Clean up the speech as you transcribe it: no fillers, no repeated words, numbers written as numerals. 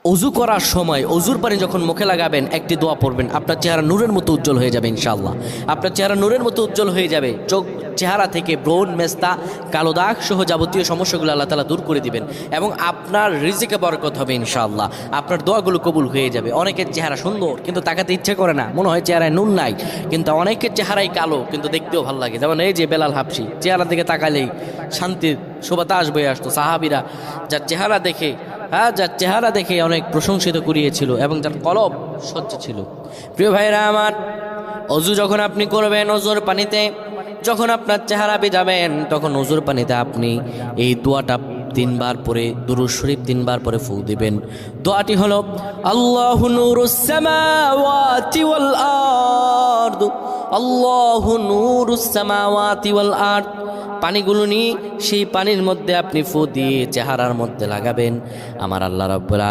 অজু করার সময় অজুর পানি যখন মুখে লাগাবেন একটি দোয়া পড়বেন, আপনার চেহারা নূরের মতো উজ্জ্বল হয়ে যাবে ইনশাআল্লাহ। আপনার চেহারা নূরের মতো উজ্জ্বল হয়ে যাবে। চেহারা থেকে ব্রণ, মেস্তা, কালো দাগ সহ যাবতীয় সমস্যাগুলো আল্লাহ তাআলা দূর করে দিবেন এবং আপনার রিজিকে বরকত হবে ইনশাআল্লাহ। আপনার দোয়াগুলো কবুল হয়ে যাবে। অনেকের চেহারা সুন্দর কিন্তু তাকাতে ইচ্ছে করে না, মনে হয় চেহারায় নুন নাই, কিন্তু অনেকের চেহারাই কালো কিন্তু দেখতেও ভালো লাগে। যেমন এই যে বেলাল হাবশি, চেহারা দিকে তাকালেই শান্তির সুবাতাস বয়ে আসতো। সাহাবীরা যার চেহারা দেখে অনেক প্রশংসিত করিয়েছিল এবং যার কলব স্বচ্ছ ছিল। প্রিয় ভাইরা আমার, অজু যখন আপনি করবেন, অজুর পানিতে যখন আপনার চেহারা ভিজাবেন, তখন অজুর পানিতে আপনি এই দোয়াটা 3 বার পরে, দুরূদ শরীফ 3 বার পরে ফু দিবেন। দোয়াটি হলো আল্লাহু নূরুস সামাওয়াতি ওয়াল আরদ, আল্লাহু নূরুস সামাওয়াতি ওয়াল আরদ। পানিগুলো নিয়ে সেই পানির মধ্যে আপনি ফু দিয়ে চেহারার মধ্যে লাগাবেন। আমার আল্লাহ রাব্বুল